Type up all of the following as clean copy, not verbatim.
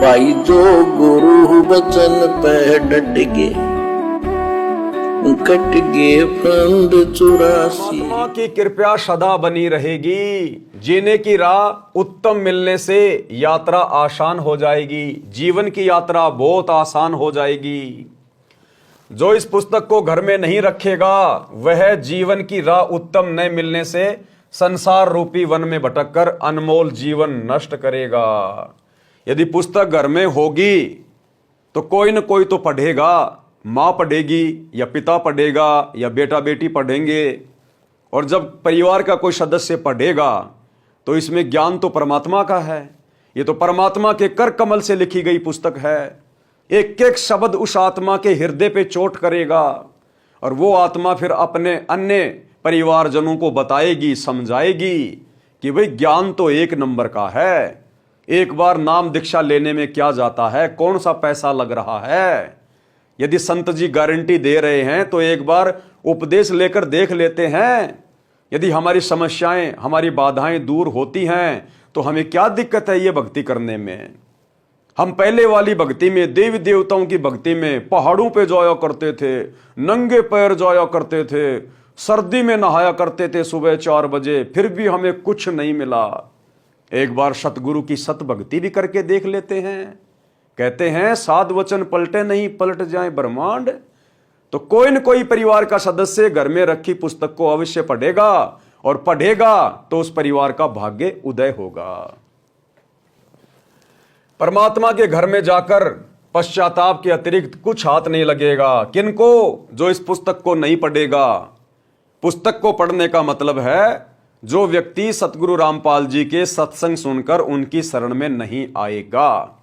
भाई जो गुरु बचन पे डट गे, कट गे फंद 84। परमात्मा की कृपा सदा बनी रहेगी। जीने की राह उत्तम मिलने से यात्रा आसान हो जाएगी। जीवन की यात्रा बहुत आसान हो जाएगी। जो इस पुस्तक को घर में नहीं रखेगा वह जीवन की राह उत्तम न मिलने से संसार रूपी वन में भटककर अनमोल जीवन नष्ट करेगा। यदि पुस्तक घर में होगी तो कोई न कोई तो पढ़ेगा। माँ पढ़ेगी या पिता पढ़ेगा या बेटा बेटी पढ़ेंगे। और जब परिवार का कोई सदस्य पढ़ेगा तो इसमें ज्ञान तो परमात्मा का है। ये तो परमात्मा के कर कमल से लिखी गई पुस्तक है। एक एक शब्द उस आत्मा के हृदय पे चोट करेगा और वो आत्मा फिर अपने अन्य परिवारजनों को बताएगी, समझाएगी कि भाई ज्ञान तो एक नंबर का है। एक बार नाम दीक्षा लेने में क्या जाता है, कौन सा पैसा लग रहा है। यदि संत जी गारंटी दे रहे हैं तो एक बार उपदेश लेकर देख लेते हैं। यदि हमारी समस्याएं, हमारी बाधाएं दूर होती हैं तो हमें क्या दिक्कत है ये भक्ति करने में। हम पहले वाली भक्ति में, देवी देवताओं की भक्ति में पहाड़ों पे जाया करते थे, नंगे पैर जाया करते थे, सर्दी में नहाया करते थे सुबह 4 बजे, फिर भी हमें कुछ नहीं मिला। एक बार सतगुरु की सत भक्ति भी करके देख लेते हैं। कहते हैं साध वचन पलटे नहीं, पलट जाए ब्रह्मांड। तो कोई न कोई परिवार का सदस्य घर में रखी पुस्तक को अवश्य पढ़ेगा और पढ़ेगा तो उस परिवार का भाग्य उदय होगा। परमात्मा के घर में जाकर पश्चाताप के अतिरिक्त कुछ हाथ नहीं लगेगा। किनको? जो इस पुस्तक को नहीं पढ़ेगा। पुस्तक को पढ़ने का मतलब है जो व्यक्ति सतगुरु रामपाल जी के सत्संग सुनकर उनकी शरण में नहीं आएगा।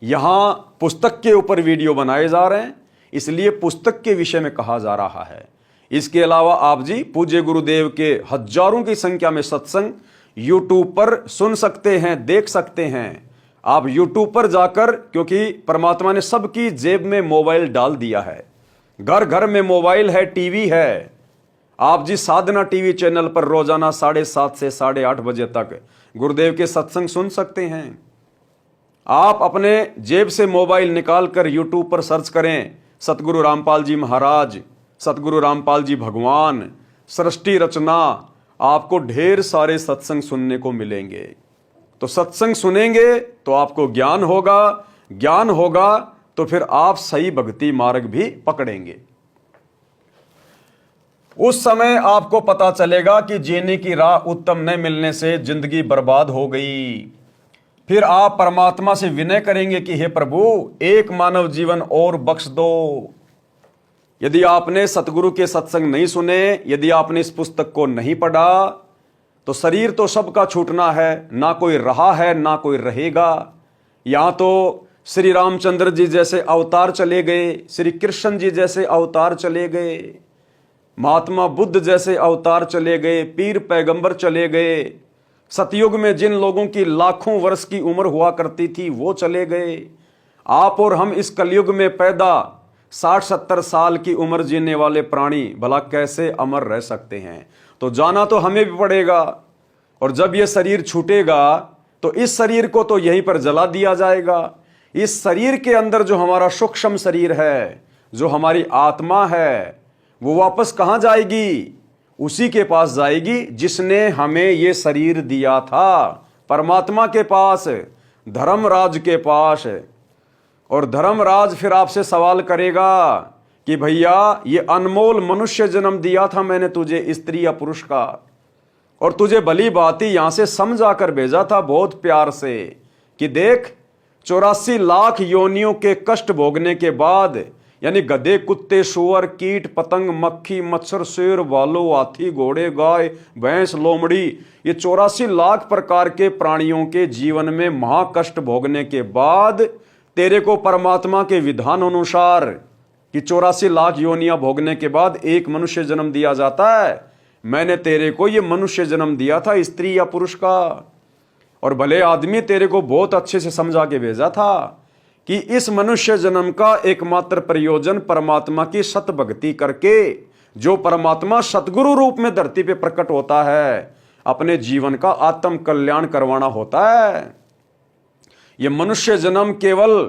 यहां पुस्तक के ऊपर वीडियो बनाए जा रहे हैं, इसलिए पुस्तक के विषय में कहा जा रहा है। इसके अलावा आप जी पूज्य गुरुदेव के हजारों की संख्या में सत्संग यूट्यूब पर सुन सकते हैं, देख सकते हैं। आप यूट्यूब पर जाकर, क्योंकि परमात्मा ने सबकी जेब में मोबाइल डाल दिया है, घर घर में मोबाइल है, टीवी है। आप जी साधना टीवी चैनल पर रोजाना 7:30 से 8:30 बजे तक गुरुदेव के सत्संग सुन सकते हैं। आप अपने जेब से मोबाइल निकालकर यूट्यूब पर सर्च करें सतगुरु रामपाल जी महाराज, सतगुरु रामपाल जी भगवान, सृष्टि रचना, आपको ढेर सारे सत्संग सुनने को मिलेंगे। तो सत्संग सुनेंगे तो आपको ज्ञान होगा, ज्ञान होगा तो फिर आप सही भक्ति मार्ग भी पकड़ेंगे। उस समय आपको पता चलेगा कि जीने की राह उत्तम न मिलने से जिंदगी बर्बाद हो गई। फिर आप परमात्मा से विनय करेंगे कि हे प्रभु, एक मानव जीवन और बख्श दो। यदि आपने सतगुरु के सत्संग नहीं सुने, यदि आपने इस पुस्तक को नहीं पढ़ा, तो शरीर तो सबका छूटना है, ना कोई रहा है ना कोई रहेगा। यहां तो श्री रामचंद्र जी जैसे अवतार चले गए, श्री कृष्ण जी जैसे अवतार चले गए, महात्मा बुद्ध जैसे अवतार चले गए, पीर पैगंबर चले गए। सतयुग में जिन लोगों की लाखों वर्ष की उम्र हुआ करती थी वो चले गए। आप और हम इस कलयुग में पैदा 60-70 साल की उम्र जीने वाले प्राणी भला कैसे अमर रह सकते हैं। तो जाना तो हमें भी पड़ेगा। और जब ये शरीर छूटेगा तो इस शरीर को तो यहीं पर जला दिया जाएगा। इस शरीर के अंदर जो हमारा सूक्ष्म शरीर है, जो हमारी आत्मा है, वो वापस कहां जाएगी? उसी के पास जाएगी जिसने हमें ये शरीर दिया था, परमात्मा के पास, धर्मराज के पास। और धर्मराज फिर आपसे सवाल करेगा कि भैया ये अनमोल मनुष्य जन्म दिया था मैंने तुझे, स्त्री या पुरुष का, और तुझे भली भांति यहां से समझा कर भेजा था बहुत प्यार से कि देख 84 लाख योनियों के कष्ट भोगने के बाद, यानी गधे, कुत्ते, सुअर, कीट, पतंग, मक्खी, मच्छर, शेर, भालू, हाथी, घोड़े, गाय, भैंस, लोमड़ी, ये 84 लाख प्रकार के प्राणियों के जीवन में महाकष्ट भोगने के बाद तेरे को परमात्मा के विधान अनुसार कि 84 लाख योनियां भोगने के बाद एक मनुष्य जन्म दिया जाता है, मैंने तेरे को ये मनुष्य जन्म दिया था, स्त्री या पुरुष का। और भले आदमी तेरे को बहुत अच्छे से समझा के भेजा था कि इस मनुष्य जन्म का एकमात्र प्रयोजन परमात्मा की सत भक्ति करके, जो परमात्मा सतगुरु रूप में धरती पे प्रकट होता है, अपने जीवन का आत्म कल्याण करवाना होता है। ये मनुष्य जन्म केवल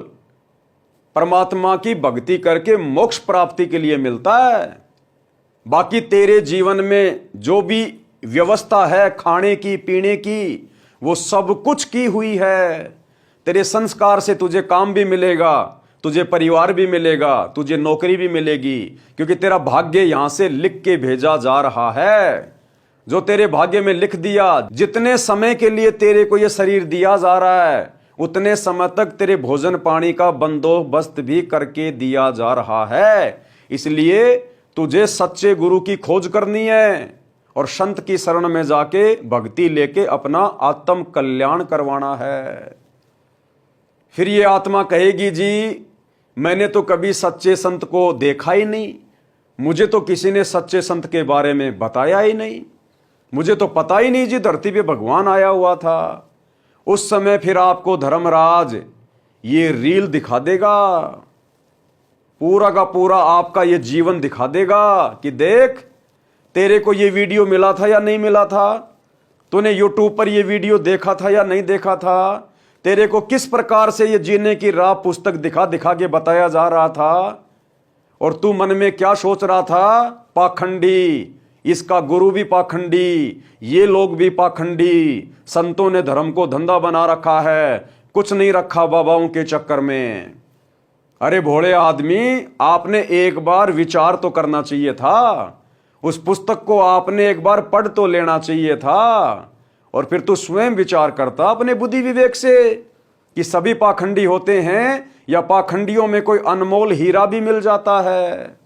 परमात्मा की भक्ति करके मोक्ष प्राप्ति के लिए मिलता है। बाकी तेरे जीवन में जो भी व्यवस्था है खाने की पीने की, वो सब कुछ की हुई है। तेरे संस्कार से तुझे काम भी मिलेगा, तुझे परिवार भी मिलेगा, तुझे नौकरी भी मिलेगी, क्योंकि तेरा भाग्य यहां से लिख के भेजा जा रहा है। जो तेरे भाग्य में लिख दिया, जितने समय के लिए तेरे को यह शरीर दिया जा रहा है, उतने समय तक तेरे भोजन पानी का बंदोबस्त भी करके दिया जा रहा है। इसलिए तुझे सच्चे गुरु की खोज करनी है और संत की शरण में जाके भक्ति लेके अपना आत्म कल्याण करवाना है। फिर ये आत्मा कहेगी, जी मैंने तो कभी सच्चे संत को देखा ही नहीं, मुझे तो किसी ने सच्चे संत के बारे में बताया ही नहीं, मुझे तो पता ही नहीं जी धरती पे भगवान आया हुआ था। उस समय फिर आपको धर्मराज ये रील दिखा देगा, पूरा का पूरा आपका ये जीवन दिखा देगा कि देख तेरे को ये वीडियो मिला था या नहीं मिला था, तूने यूट्यूब पर ये वीडियो देखा था या नहीं देखा था, तेरे को किस प्रकार से ये जीने की राह पुस्तक दिखा दिखा के बताया जा रहा था, और तू मन में क्या सोच रहा था, पाखंडी, इसका गुरु भी पाखंडी, ये लोग भी पाखंडी, संतों ने धर्म को धंधा बना रखा है, कुछ नहीं रखा बाबाओं के चक्कर में। अरे भोले आदमी, आपने एक बार विचार तो करना चाहिए था, उस पुस्तक को आपने एक बार पढ़ तो लेना चाहिए था, और फिर तू स्वयं विचार करता अपने बुद्धि विवेक से कि सभी पाखंडी होते हैं या पाखंडियों में कोई अनमोल हीरा भी मिल जाता है।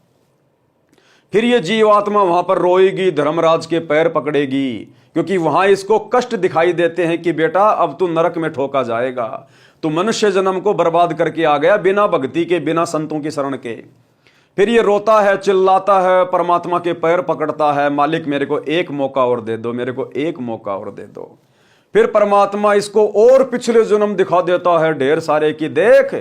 फिर ये जीवात्मा वहां पर रोएगी, धर्मराज के पैर पकड़ेगी, क्योंकि वहां इसको कष्ट दिखाई देते हैं कि बेटा अब तू नरक में ठोका जाएगा, तू मनुष्य जन्म को बर्बाद करके आ गया बिना भक्ति के, बिना संतों की शरण के। फिर ये रोता है, चिल्लाता है, परमात्मा के पैर पकड़ता है, मालिक मेरे को एक मौका और दे दो, मेरे को एक मौका और दे दो। फिर परमात्मा इसको और पिछले जन्म दिखा देता है ढेर सारे कि देख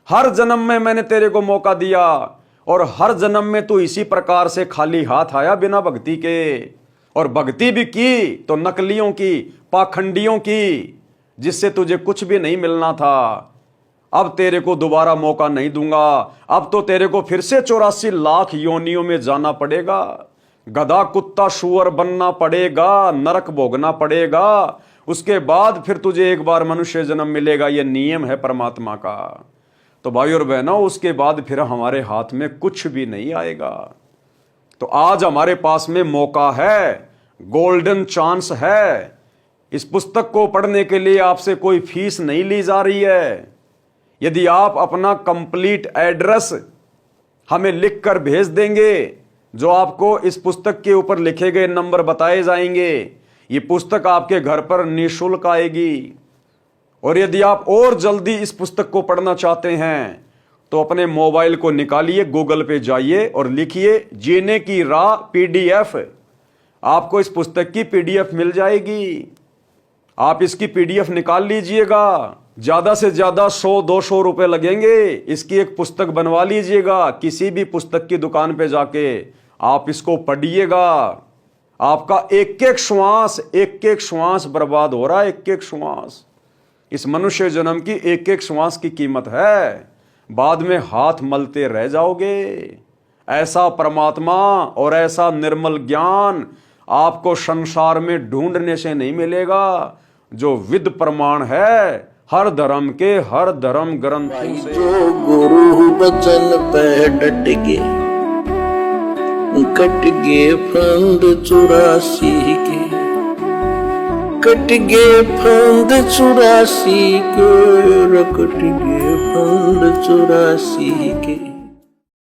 हर जन्म में मैंने तेरे को मौका दिया, और हर जन्म में तू इसी प्रकार से खाली हाथ आया बिना भक्ति के, और भक्ति भी की तो नकलियों की, पाखंडियों की, जिससे तुझे कुछ भी नहीं मिलना था। अब तेरे को दोबारा मौका नहीं दूंगा, अब तो तेरे को फिर से 84 लाख योनियों में जाना पड़ेगा, गधा कुत्ता शुअर बनना पड़ेगा, नरक भोगना पड़ेगा, उसके बाद फिर तुझे एक बार मनुष्य जन्म मिलेगा। यह नियम है परमात्मा का। तो भाई और बहनों, उसके बाद फिर हमारे हाथ में कुछ भी नहीं आएगा। तो आज हमारे पास में मौका है, गोल्डन चांस है। इस पुस्तक को पढ़ने के लिए आपसे कोई फीस नहीं ली जा रही है। यदि आप अपना कंप्लीट एड्रेस हमें लिखकर भेज देंगे, जो आपको इस पुस्तक के ऊपर लिखे गए नंबर बताए जाएंगे, ये पुस्तक आपके घर पर निःशुल्क आएगी। और यदि आप और जल्दी इस पुस्तक को पढ़ना चाहते हैं तो अपने मोबाइल को निकालिए, गूगल पे जाइए और लिखिए जीने की राह पीडीएफ। आपको इस पुस्तक की पीडीएफ मिल जाएगी। आप इसकी पीडीएफ निकाल लीजिएगा। ज्यादा से ज्यादा 100-200 रुपए लगेंगे। इसकी एक पुस्तक बनवा लीजिएगा। किसी भी पुस्तक की दुकान पे जाके आप इसको पढ़िएगा। आपका एक एक श्वास बर्बाद हो रहा है, एक एक श्वास। इस मनुष्य जन्म की एक एक श्वास की कीमत है। बाद में हाथ मलते रह जाओगे। ऐसा परमात्मा और ऐसा निर्मल ज्ञान आपको संसार में ढूंढने से नहीं मिलेगा, जो विद प्रमाण है हर धर्म के, हर धर्म ग्रंथों से। जो गुरु बचन पे डट गे, कट गे फंद 84 के, कट गे फंद 84 के, कट गे फंद 84 के।